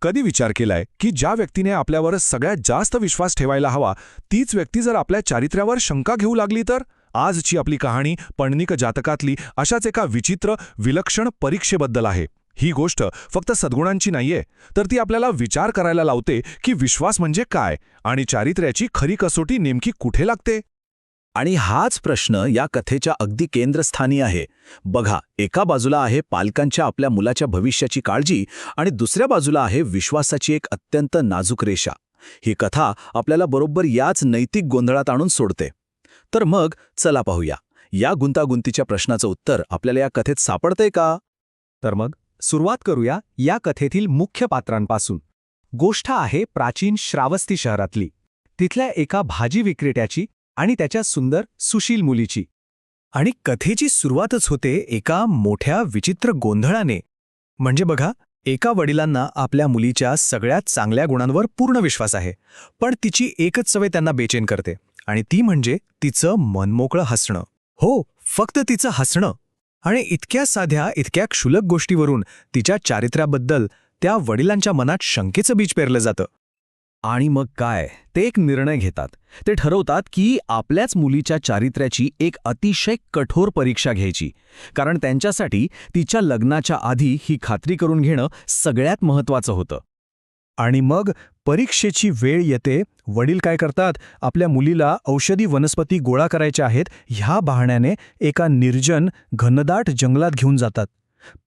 कधी विचार केलाय की ज्या व्यक्तीने आपल्यावर सगळ्यात जास्त विश्वास ठेवायला हवा तीच व्यक्ती जर आपल्या चारित्र्यावर शंका घेऊ लागली तर? आजची आपली कहाणी पौराणिक जातकातली अशाच एका विचित्र विलक्षण परीक्षेबद्दल आहे. ही गोष्ट फक्त सद्गुणांची नाहीये, तर ती आपल्याला विचार करायला लावते की विश्वास म्हणजे काय आणि चारित्र्याची खरी कसोटी नेमकी कुठे लागते. आणि हाच प्रश्न या कथेच्या अगदी केंद्रस्थानी आहे. बघा, एका बाजूला आहे पालकांच्या आपल्या मुलाच्या भविष्याची काळजी आणि दुसऱ्या बाजूला आहे विश्वासाची एक अत्यंत नाजूक रेषा. ही कथा आपल्याला बरोबर याच नैतिक गोंधळात आणून सोडते. तर मग चला पाहूया, या गुंतागुंतीच्या प्रश्नाचं उत्तर आपल्याला या कथेत सापडतंय का? तर मग सुरुवात करूया या कथेतील मुख्य पात्रांपासून. गोष्ट आहे प्राचीन श्रावस्ती शहरातली, तिथल्या एका भाजी विक्रेत्याची आणि त्याच्या सुंदर सुशील मुलीची. आणि कथेची सुरुवातच होते एका मोठ्या विचित्र गोंधळाने. म्हणजे बघा, एका वडिलांना आपल्या मुलीच्या सगळ्यात चांगल्या गुणांवर पूर्ण विश्वास आहे, पण तिची एकच सवय त्यांना बेचैन करते, आणि ती म्हणजे तिचं मनमोकळं हसणं. हो, फक्त तिचं हसणं. आणि इतक्या साध्या, इतक्या क्षुल्लक गोष्टीवरून तिच्या चारित्र्याबद्दल त्या वडिलांच्या मनात शंकेचं बीज पेरलं जातं. आणि मग काय, ते एक निर्णय घेतात. ते ठरवतात की आपल्याच मुलीच्या चारित्र्याची एक अतिशय कठोर परीक्षा घ्यायची, कारण त्यांच्यासाठी तिच्या लग्नाच्या आधी ही खात्री करून घेणं सगळ्यात महत्त्वाचं होतं. आणि मग परीक्षेची वेळ येते. वडील काय करतात, आपल्या मुलीला औषधी वनस्पती गोळा करायच्या आहेत ह्या बहाण्याने एका निर्जन घनदाट जंगलात घेऊन जातात.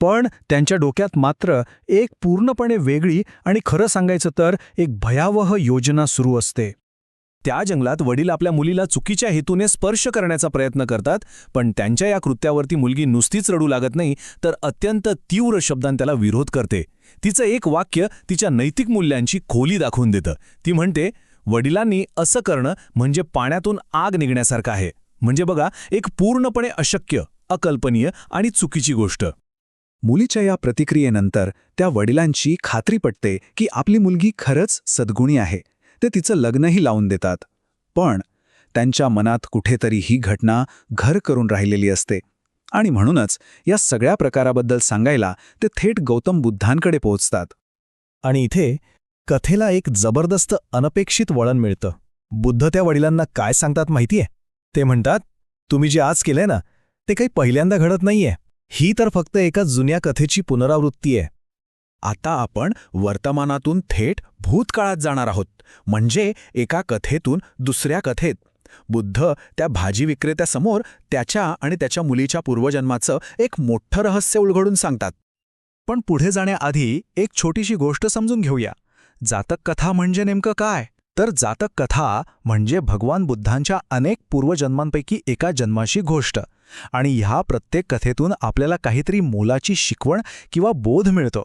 पण त्यांच्या डोक्यात मात्र एक पूर्णपणे वेगळी आणि खरं सांगायचं तर एक भयावह योजना सुरू असते. त्या जंगलात वडील आपल्या मुलीला चुकीच्या हेतूने स्पर्श करण्याचा प्रयत्न करतात, पण त्यांच्या या कृत्यावरती मुलगी नुसतीच रडू लागत नाही, तर अत्यंत तीव्र शब्दांत त्याला विरोध करते. तिचं एक वाक्य तिच्या नैतिक मूल्यांची खोली दाखवून देतं. ती म्हणते, वडिलांनी असं करणं म्हणजे पाण्यातून आग निघण्यासारखं आहे. म्हणजे बघा, एक पूर्णपणे अशक्य, अकल्पनीय आणि चुकीची गोष्ट. मुलीच्या या प्रतिक्रियेनंतर त्या वडिलांची खात्री पटते की आपली मुलगी खरंच सद्गुणी आहे. ते तिचं लग्नही लावून देतात. पण त्यांच्या मनात कुठेतरी ही घटना घर करून राहिलेली असते. आणि म्हणूनच या सगळ्या प्रकाराबद्दल सांगायला ते थेट गौतम बुद्धांकडे पोहोचतात. आणि इथे कथेला एक जबरदस्त अनपेक्षित वळण मिळतं. बुद्ध त्या वडिलांना काय सांगतात माहितीये? ते म्हणतात, तुम्ही जे आज केलंय ना, ते काही पहिल्यांदा घडत नाहीये. ही तर फक्त एका जुन्या कथेची पुनरावृत्ती आहे. आता आपण वर्तमानातून थेट भूतकाळात जाणार आहोत. म्हणजे एका कथेतून दुसऱ्या कथेत. बुद्ध त्या भाजी विक्रेत्यासमोर त्याच्या आणि त्याच्या मुलीच्या पूर्वजन्माचं एक मोठं रहस्य उलगडून सांगतात. पण पुढे जाण्याआधी एक छोटीशी गोष्ट समजून घेऊया. जातक कथा म्हणजे नेमकं काय? तर जातक कथा म्हणजे भगवान बुद्धांच्या अनेक पूर्वजन्मांपैकी एका जन्माची गोष्ट. आणि ह्या प्रत्येक कथेतून आपल्याला काहीतरी मोलाची शिकवण किंवा बोध मिळतो.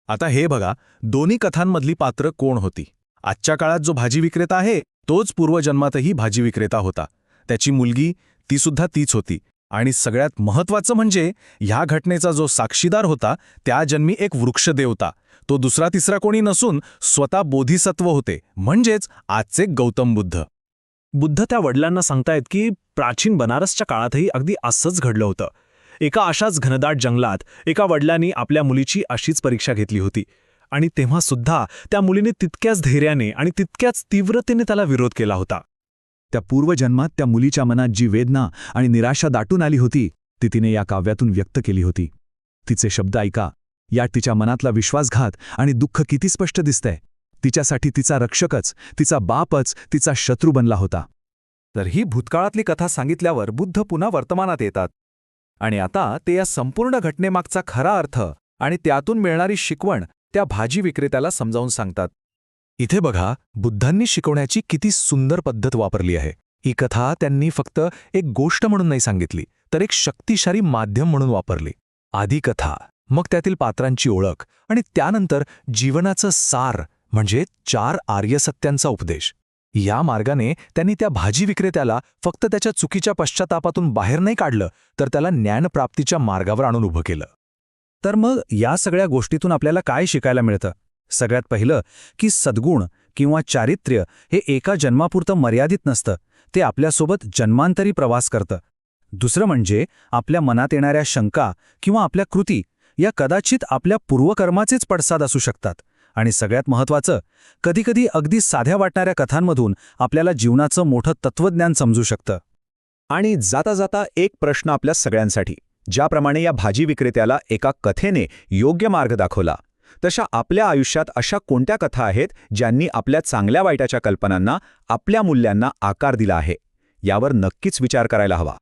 आता हे बघा, दोन्ही कथांमधली पात्र कोण होती? आजच्या काळात जो भाजी विक्रेता आहे तोच पूर्वजन्मातही भाजी विक्रेता होता. त्याची मुलगी ती सुद्धा तीच होती. आणि सगळ्यात महत्त्वाचं म्हणजे ह्या घटनेचा जो साक्षीदार होता त्या जन्मी एक वृक्षदेवता. तो दुसरा तिसरा कोणी नसून स्वतः बोधिसत्व होते, म्हणजेच आजचे गौतम बुद्ध. बुद्ध त्या वडिलांना सांगतायत की प्राचीन बनारसच्या काळातही अगदी असंच घडलं होतं. एका अशाच घनदाट जंगलात एका वडिलांनी आपल्या मुलीची अशीच परीक्षा घेतली होती. आणि तेव्हा सुद्धा त्या मुलीने तितक्याच धैर्याने आणि तितक्याच तीव्रतेने त्याला विरोध केला होता. त्या पूर्वजन्मात त्या मुलीच्या मनात जी वेदना आणि निराशा दाटून आली होती ती तिने या काव्यातून व्यक्त केली होती. तिचे शब्द ऐका. यात तिच्या मनातला विश्वासघात आणि दुःख किती स्पष्ट दिसतंय. तिच्यासाठी तिचा रक्षकच, तिचा बापच तिचा शत्रू बनला होता. तर ही भूतकाळातली कथा सांगितल्यावर बुद्ध पुन्हा वर्तमानात येतात. आणि आता ते या संपूर्ण घटनेमागचा खरा अर्थ आणि त्यातून मिळणारी शिकवण त्या भाजी विक्रेत्याला समजावून सांगतात. इथे बघा, बुद्धांनी शिकवण्याची किती सुंदर पद्धत वापरली आहे. ही कथा त्यांनी फक्त एक गोष्ट म्हणून नाही सांगितली, तर एक शक्तिशाली माध्यम म्हणून वापरली. आधी कथा, मग त्यातील पात्रांची ओळख आणि त्यानंतर जीवनाचं सार म्हणजे 4 आर्य सत्यांचा उपदेश. या मार्गाने त्यांनी त्या भाजी विक्रेत्याला फक्त त्याच्या चुकीच्या पश्चातापातून बाहेर नाही काढलं, तर त्याला ज्ञानप्राप्तीच्या मार्गावर आणून उभं केलं. तर मग या सगळ्या गोष्टीतून आपल्याला काय शिकायला मिळतं? सगळ्यात पहिलं की सद्गुण किंवा चारित्र्य हे एका जन्मापुरतं मर्यादित नसतं, ते आपल्यासोबत जन्मांतरी प्रवास करतं. दुसरं म्हणजे आपल्या मनात येणाऱ्या शंका किंवा आपल्या कृती या कदाचित आपल्या पूर्वकर्माचेच पडसाद असू शकतात. आणि सगळ्यात महत्त्वाचं, कधीकधी अगदी साध्या वाटणाऱ्या कथांमधून आपल्याला जीवनाचं मोठं तत्वज्ञान समजू शकतं. आणि जाता जाता एक प्रश्न आपल्या सगळ्यांसाठी. ज्याप्रमाणे या भाजी विक्रेत्याला एका कथेने योग्य मार्ग दाखवला, तशा आपल्या आयुष्यात अशा कोणत्या कथा आहेत ज्यांनी आपल्या चांगल्या वाईटाच्या कल्पनांना, आपल्या मूल्यांना आकार दिला आहे? यावर नक्कीच विचार करायला हवा.